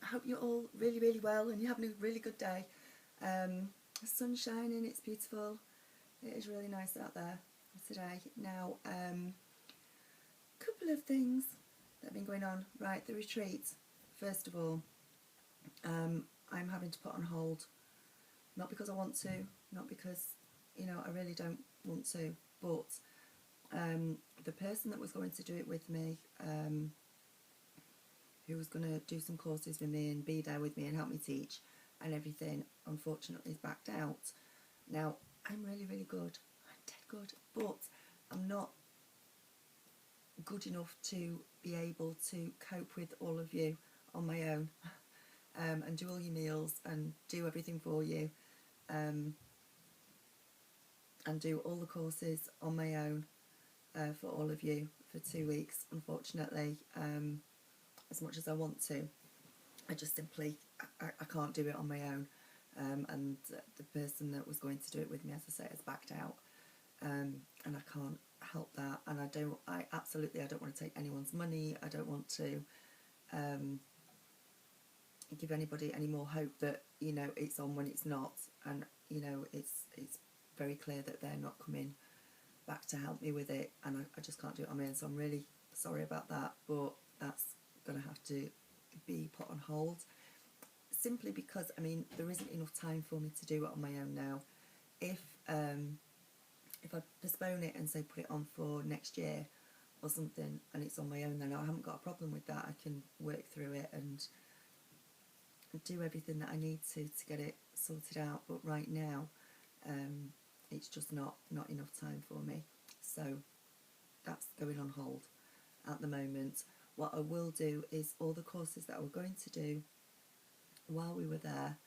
hope you're all really, really well and you're having a really good day. The sun's shining, it's beautiful. It is really nice out there today. Now, couple of things that have been going on. Right, the retreat. First of all, I'm having to put on hold. Not because I want to, not because, I really don't want to, but the person that was going to do it with me, who was going to do some courses with me and be there with me and help me teach and everything, unfortunately is backed out. Now, I'm really, really good. I'm dead good, but I'm not good enough to be able to cope with all of you on my own, and do all your meals and do everything for you, and do all the courses on my own, for all of you for 2 weeks. Unfortunately, as much as I want to, I just simply I can't do it on my own, and the person that was going to do it with me, as I say, has backed out, and I can't help that. And I absolutely don't want to take anyone's money. I don't want to give anybody any more hope that it's on when it's not, and it's very clear that they're not coming back to help me with it, and I just can't do it on my own. So I'm really sorry about that, but that's going to have to be put on hold, simply because there isn't enough time for me to do it on my own now. If I postpone it and say put it on for next year or something, and it's on my own, then I haven't got a problem with that. I can work through it and do everything that I need to get it sorted out. But right now, it's just not enough time for me, so that's going on hold at the moment. What I will do is all the courses that I were going to do while we were there,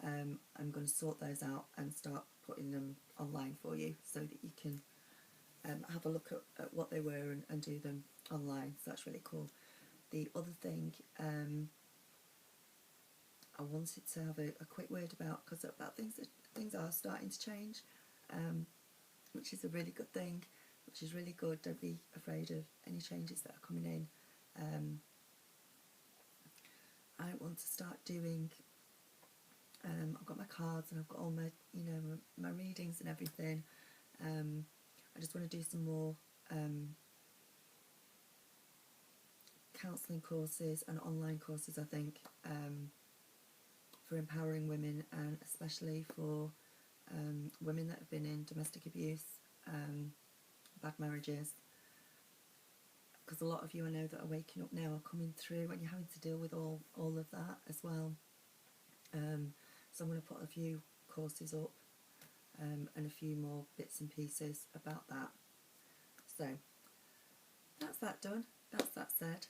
I'm going to sort those out and start putting them online for you so that you can have a look at what they were and do them online. So that's really cool. The other thing I wanted to have a quick word about, because about things are starting to change, which is a really good thing, which is really good. Don't be afraid of any changes that are coming in. I want to start doing, I've got my cards and I've got all my, my readings and everything. I just want to do some more counselling courses and online courses, I think, for empowering women, and especially for women that have been in domestic abuse, bad marriages, because a lot of you I know that are waking up now are coming through and you're having to deal with all of that as well. So I'm going to put a few courses up, and a few more bits and pieces about that. So that's that done. That's that said.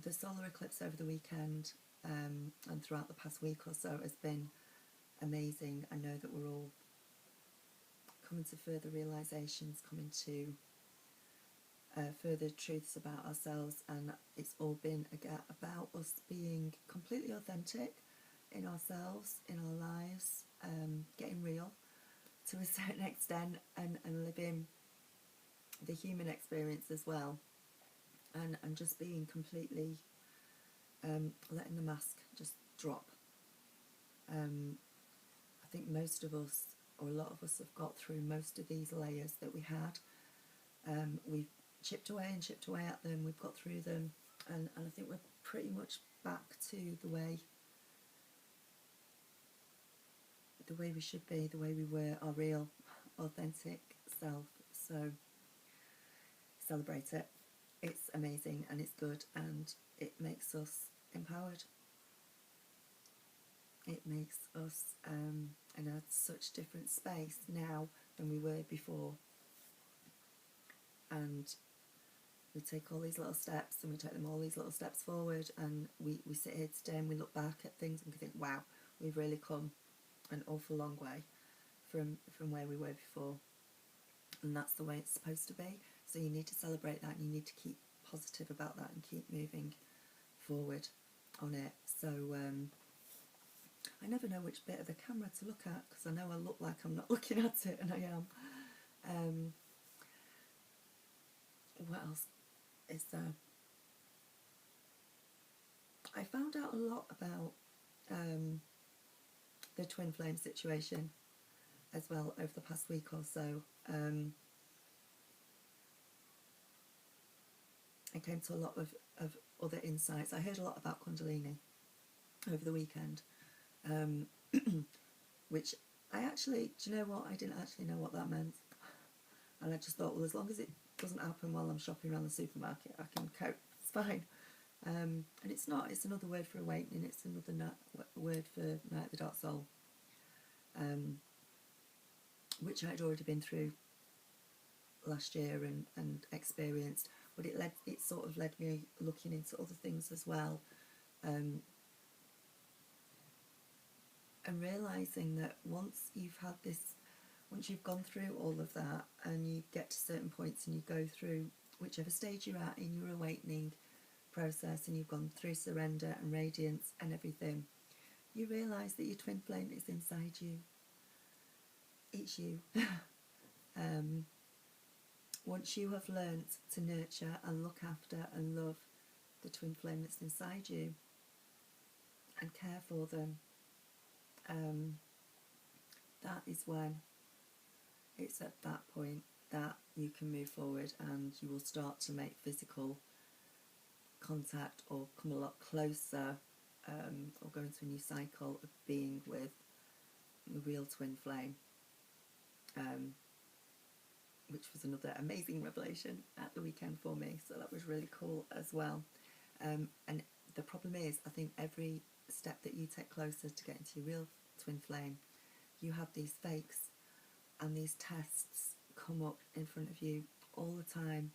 The solar eclipse over the weekend, and throughout the past week or so, has been amazing. I know that we're all coming to further realisations, coming to further truths about ourselves, and it's all been about us being completely authentic in ourselves, in our lives, getting real to a certain extent, and living the human experience as well, and just being completely letting the mask just drop. I think most of us, or a lot of us, have got through most of these layers that we had. We've chipped away at them, we've got through them, and I think we're pretty much back to the way we should be, the way we were, our real authentic self. So celebrate it. It's amazing and it's good, and it makes us empowered. It makes us in a such different space now than we were before, and we take all these little steps, and we take them all these little steps forward, and we sit here today and we look back at things and we think, wow, we've really come an awful long way from where we were before, and that's the way it's supposed to be. So you need to celebrate that, and you need to keep positive about that and keep moving forward on it. So I never know which bit of the camera to look at, because I know I look like I'm not looking at it, and I am. What else is there? I found out a lot about the twin flame situation as well over the past week or so. I came to a lot of other insights. I heard a lot about Kundalini over the weekend, which I actually, do you know what? I didn't actually know what that meant. And I just thought, well, as long as it doesn't happen while I'm shopping around the supermarket, I can cope. It's fine. And it's not. It's another word for awakening. It's another word for Night of the Dark Soul, which I'd already been through last year and experienced. But it sort of led me looking into other things as well, and realising that once you've gone through all of that and you get to certain points and you go through whichever stage you're at in your awakening process and you've gone through surrender and radiance and everything, you realise that your twin flame is inside you. It's you. Once you have learnt to nurture and look after and love the twin flame that's inside you and care for them, that is when it's at that point that you can move forward and you will start to make physical contact or come a lot closer, or go into a new cycle of being with the real twin flame, which was another amazing revelation at the weekend for me, so that was really cool as well. And the problem is, I think every step that you take closer to getting to your real twin flame, you have these fakes and these tests come up in front of you all the time,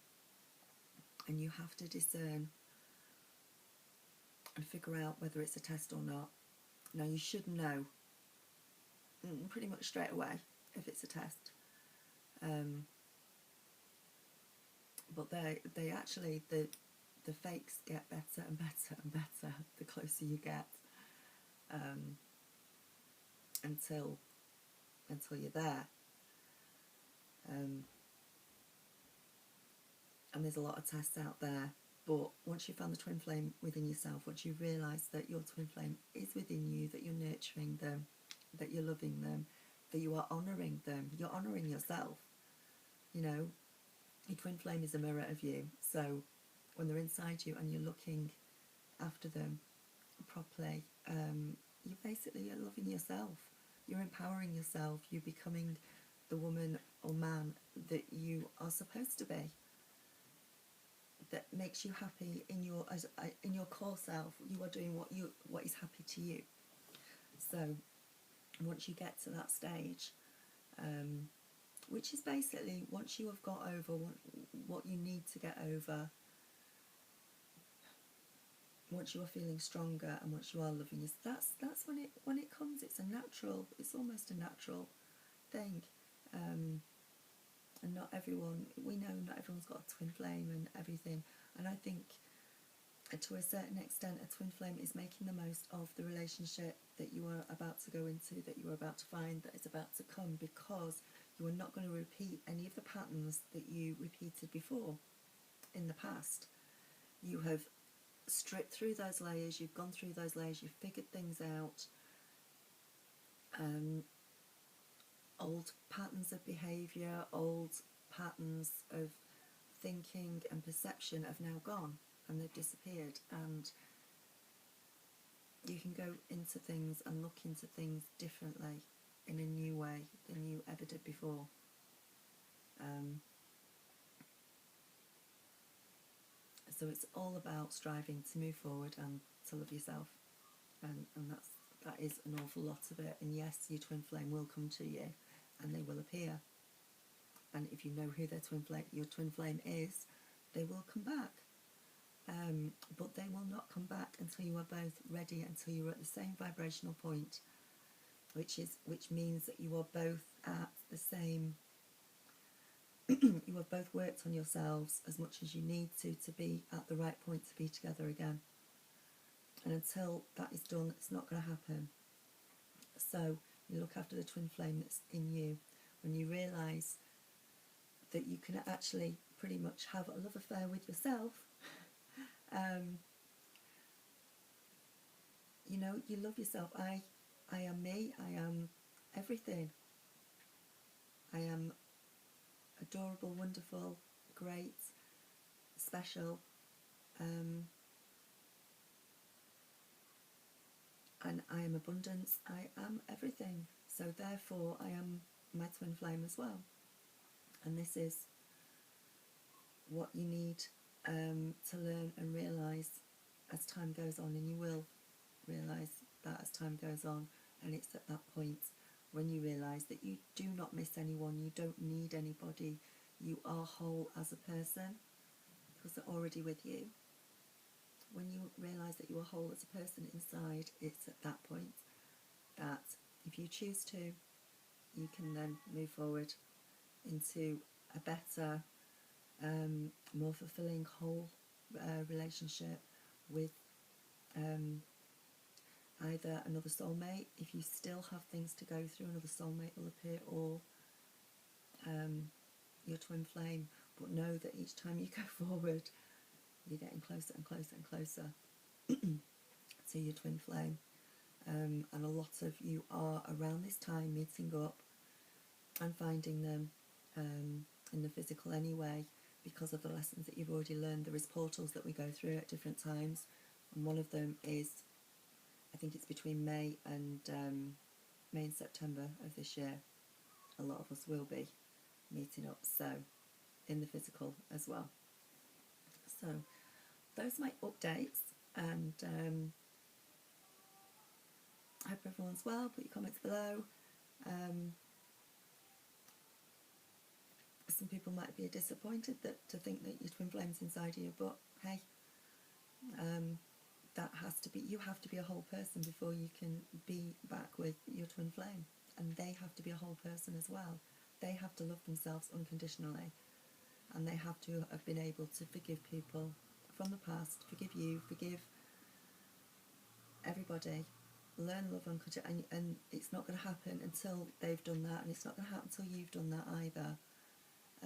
and you have to discern and figure out whether it's a test or not. Now, you should know pretty much straight away if it's a test, but they actually, the fakes get better and better and better the closer you get, until you're there. And there's a lot of tests out there, but once you've found the twin flame within yourself, once you realise that your twin flame is within you, that you're nurturing them, that you're loving them, that you are honouring them, you're honouring yourself. You know, your twin flame is a mirror of you, so when they're inside you and you're looking after them properly, you basically are loving yourself, you're empowering yourself, you're becoming the woman or man that you are supposed to be, that makes you happy in your core self. You are doing what is happy to you. So once you get to that stage, which is basically once you have got over what you need to get over, once you are feeling stronger and once you are loving yourself, that's when it comes. It's almost a natural thing. And not everyone's got a twin flame and everything, and I think to a certain extent a twin flame is making the most of the relationship that you are about to go into, that you are about to find, that is about to come, because you are not going to repeat any of the patterns that you repeated before in the past. You have stripped through those layers, you've gone through those layers, you've figured things out. Old patterns of behaviour, old patterns of thinking and perception have now gone and they've disappeared, and you can go into things and look into things differently in a new way than you ever did before. So it's all about striving to move forward and to love yourself, and that is an awful lot of it. And yes, your twin flame will come to you and they will appear, and if you know who your twin flame is, they will come back, but they will not come back until you are both ready, until you're at the same vibrational point, which means that you are both at the same you have both worked on yourselves as much as you need to be at the right point to be together again. And until that is done, it's not going to happen. So you look after the twin flame that's in you. When you realise that you can actually pretty much have a love affair with yourself, know, you love yourself. I am me. I am everything. I am adorable, wonderful, great, special, and I am abundance. I am everything. So therefore, I am my twin flame as well. And this is what you need to learn and realise as time goes on, and you will realise that as time goes on. And it's at that point when you realise that you do not miss anyone, you don't need anybody, you are whole as a person because they're already with you. When you realise that you are whole as a person inside, it's at that point that if you choose to, you can then move forward into a better, more fulfilling whole relationship with either another soulmate. If you still have things to go through, another soulmate will appear, or your twin flame. But know that each time you go forward, you're getting closer and closer and closer to your twin flame. And a lot of you are around this time meeting up and finding them in the physical anyway, because of the lessons that you've already learned. There is portals that we go through at different times, and one of them is, I think it's between May and September of this year. A lot of us will be meeting up, so in the physical as well. So those are my updates, and I hope everyone's well. Put your comments below. Some people might be disappointed to think that your twin flame's inside you, but hey, that has to be, you have to be a whole person before you can be back with your twin flame, and they have to be a whole person as well. They have to love themselves unconditionally, and they have to have been able to forgive people from the past, forgive you, forgive everybody, learn love unconditionally, and it's not going to happen until they've done that, and it's not going to happen until you've done that either.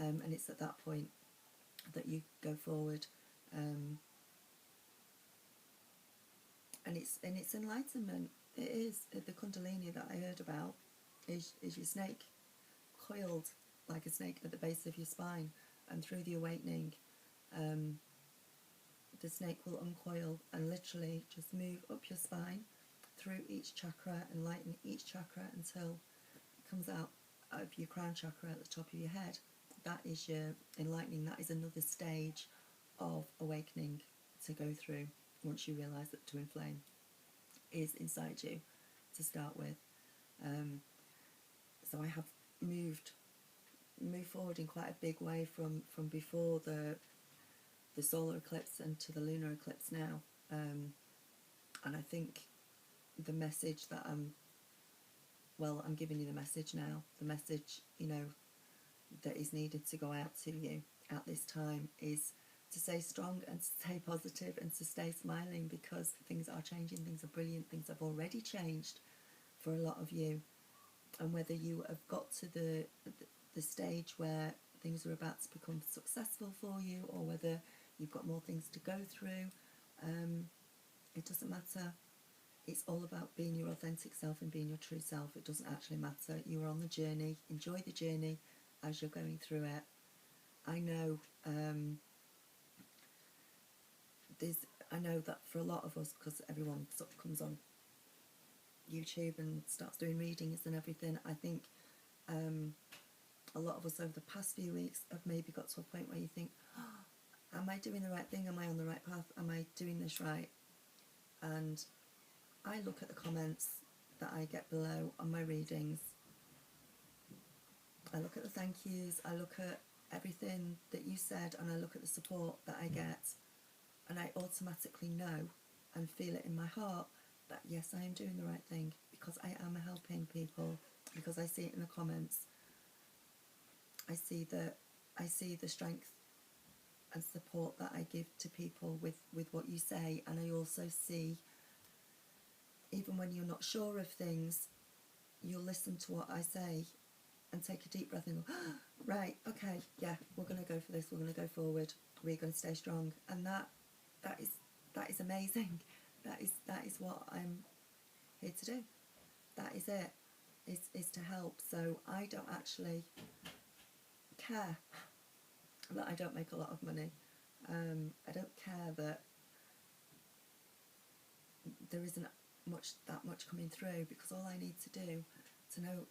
And it's at that point that you go forward, and it's enlightenment. It is the Kundalini that I heard about is your snake coiled like a snake at the base of your spine, and through the awakening, the snake will uncoil and literally just move up your spine through each chakra and lighten each chakra until it comes out of your crown chakra at the top of your head. That is your enlightening. That is another stage of awakening to go through once you realise that twin flame is inside you to start with. So I have moved forward in quite a big way from before the solar eclipse and to the lunar eclipse now. And I think the message that I'm giving you the message now, the message, that is needed to go out to you at this time is to stay strong and to stay positive and to stay smiling, because things are changing, things are brilliant, things have already changed for a lot of you. And whether you have got to the stage where things are about to become successful for you, or whether you've got more things to go through, it doesn't matter. It's all about being your authentic self and being your true self. It doesn't actually matter. You are on the journey. Enjoy the journey as you're going through it. I know I know that for a lot of us, because everyone sort of comes on YouTube and starts doing readings and everything, I think a lot of us over the past few weeks have maybe got to a point where you think, oh, am I doing the right thing? Am I on the right path? Am I doing this right? And I look at the comments that I get below on my readings. I look at the thank yous, I look at everything that you said, and I look at the support that I get, and I automatically know and feel it in my heart that yes, I am doing the right thing, because I am helping people, because I see it in the comments. I see the strength and support that I give to people with what you say, and I also see, even when you're not sure of things, you'll listen to what I say and take a deep breath and go, oh, right, okay, yeah, we're going to go for this, we're going to go forward, we're going to stay strong. And that is amazing. That is what I'm here to do. That is it, is to help. So I don't actually care that I don't make a lot of money. I don't care that there isn't that much coming through, because all I need to do to know,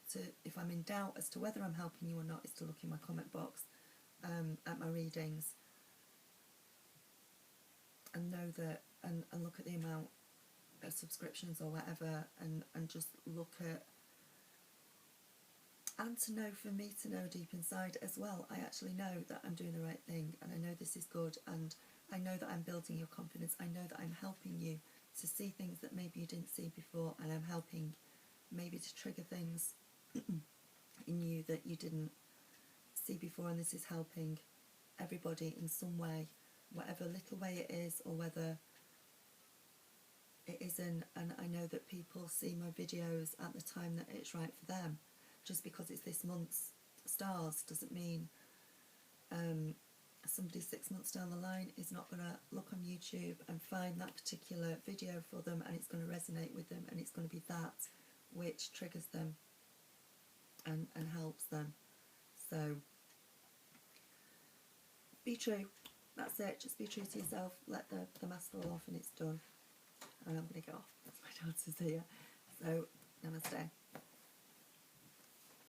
if I'm in doubt as to whether I'm helping you or not, is to look in my comment box at my readings and know that, and look at the amount of subscriptions or whatever, and just look at, and to know, for me to know deep inside as well, I actually know that I'm doing the right thing, and I know this is good, and I know that I'm building your confidence. I know that I'm helping you to see things that maybe you didn't see before, and I'm helping maybe to trigger things in you that you didn't see before, and this is helping everybody in some way, whatever little way it is, or whether it isn't. And I know that people see my videos at the time that it's right for them. Just because it's this month's stars doesn't mean somebody 6 months down the line is not going to look on YouTube and find that particular video for them, and it's going to resonate with them, and it's going to be that which triggers them and helps them. So be true. That's it. Just be true to yourself. Let the mask fall off, and it's done. And I'm going to get off. That's my daughter's here. So namaste.